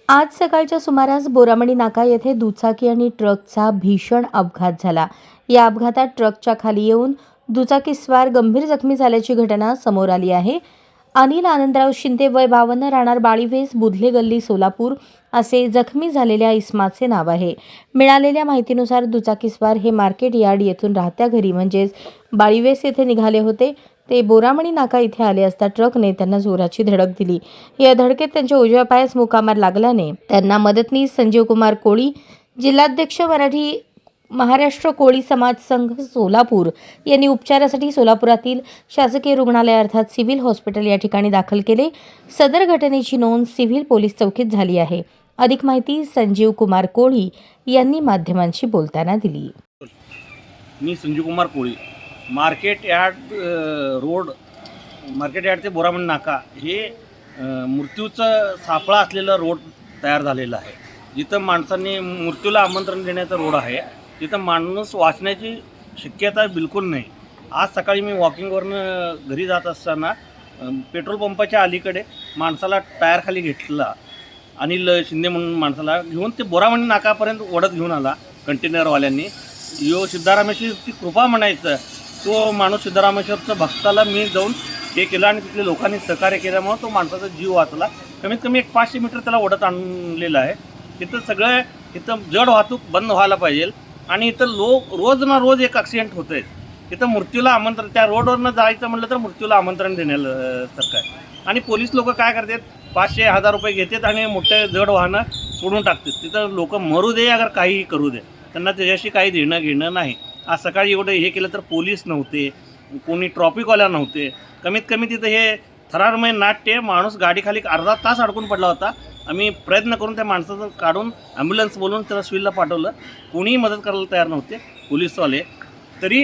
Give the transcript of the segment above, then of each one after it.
आज सकाळच्या सुमारास बोरामणी नाका येथे दुचाकी आणि ट्रकचा भीषण अपघात झाला. या अपघातात ट्रकच्या खाली येऊन दुचाकीस्वार गंभीर जखमी झाल्याची घटना समोर आली आहे. अनिल आनंदराव शिंदे वय 52 राहणार बाळीवेस बुधले गल्ली सोलापूर असे जखमी झालेल्या इस्माचे नाव आहे. मिळालेल्या माहितीनुसार दुचाकीस्वार हे मार्केट यार्ड येथून राहत्या घरी म्हणजेच बाळीवेस येथे निघाले होते. ते बोरामणी नाका इथे आले असता ट्रकने त्यांना जोराची धडक दिली. या धडकेत त्यांच्या उजव्या पायास मुकामार लागल्याने त्यांना मदतनीस संजीव कुमार कोळी, जिल्हाध्यक्ष महाराष्ट्र कोळी समाज संघ सोलापूर यांनी उपचारासाठी सोलापुरातील शासकीय रुग्णालय अर्थात सिव्हिल हॉस्पिटल या ठिकाणी दाखल केले. सदर घटनेची नोंद सिव्हिल पोलीस चौकीत झाली आहे. अधिक माहिती संजीव कुमार कोळी यांनी माध्यमांशी बोलताना दिली. मी संजीव कुमार कोळी, मार्केट यार्ड ते बोरामणी नाका हे मृत्यूचं सापळा असलेलं रोड तयार झालेलं आहे. जिथं माणसांनी मृत्यूला आमंत्रण देण्याचा रोड आहे, तिथं माणूस वाचण्याची शक्यता बिलकुल नाही. आज सकाळी मी वॉकिंगवरनं घरी जात असताना पेट्रोल पंपाच्या अलीकडे माणसाला टायरखाली घेतला. अनिल शिंदे म्हणून माणसाला घेऊन ते बोरामणी नाकापर्यंत ओढत घेऊन आला कंटेनरवाल्यांनी. सिद्धारामेश्वरची कृपा म्हणायचं, तो माणूस सिद्धारामेश्वरचं भक्ताला मी जाऊन हे केलं आणि तिथल्या लोकांनी सहकार्य केल्यामुळं तो माणसाचा जीव वाचला. कमीत कमी 500 मीटर त्याला ओढत आणलेलं आहे. इथं जड वाहतूक बंद व्हायला पाहिजे आणि इथं रोज ना रोज एक ॲक्सिडेंट होत आहे. इथं मृत्यूला आमंत्रण, त्या रोडवरनं जायचं म्हटलं तर मृत्यूला आमंत्रण देण्यासारखं आहे. आणि पोलीस लोक काय करतात, 500-1000 रुपये घेतात आणि मोठे जड वाहनं सोडून टाकतात. तिथं लोक मरू दे अगर काहीही करू दे, त्यांना त्याच्याशी काही देणं घेणं नाही. आज सकाळी एवढं हे केलं तर पोलीस नव्हते, कोणी ट्रॉफिकवाल्या नव्हते. कमीत कमी तिथं हे थरारमय नाट्य, माणूस गाडीखाली अर्धा तास अडकून पडला होता. आम्ही प्रयत्न करून त्या माणसाचं काढून ॲम्ब्युलन्स बोलवून त्याला सिव्हिलला पाठवलं. कोणीही मदत करायला तयार नव्हते पोलीसवाले. तरी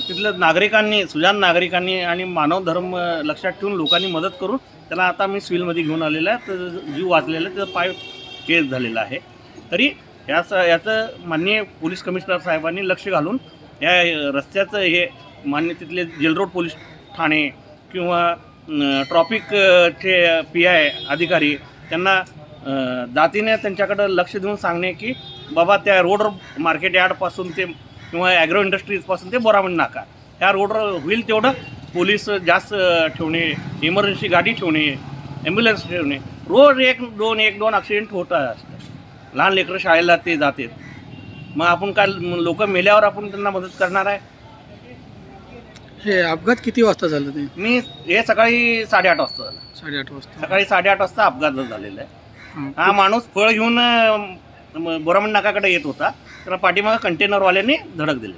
तिथल्या नागरिकांनी, सुजाण नागरिकांनी आणि मानव धर्म लक्षात ठेवून लोकांनी मदत करून त्याला आता मी सिव्हिलमध्ये घेऊन आलेला आहे. तर जीव वाचलेला आहे, त्याचा पाय केस झालेला आहे. तरी याचं माननीय पोलीस कमिशनर साहेबांनी लक्ष घालून या रस्त्याचं हे मान्य तिथले जेलरोड पोलीस ठाणे किंवा ट्रॉफिकचे PI अधिकारी त्यांना जातीने त्यांच्याकडं लक्ष देऊन सांगणे की बाबा त्या रोडवर मार्केट यार्डपासून ते किंवा ॲग्रो इंडस्ट्रीजपासून ते बोरामणी नाका ह्या रोडवर होईल तेवढं पोलीस जास्त ठेवणे, इमर्जन्सी गाडी ठेवणे, ॲम्ब्युलन्स ठेवणे. रोज एक दोन ॲक्सिडेंट होत असतात. लहान लेकरं शाळेला ते जातात. मग आपण काय लोक मेल्यावर आपण त्यांना मदत करणार आहे? हे अपघात किती वाजता झालं ते? मी हे सकाळी 8:30 वाजता झालं. 8:30 वाजता. सकाळी 8:30 वाजता अपघात झालेला आहे. हा माणूस फळ घेऊन बोरामणी नाकाकडे येत होता. त्याला पाठीमागं कंटेनरवाल्यांनी धडक दिली.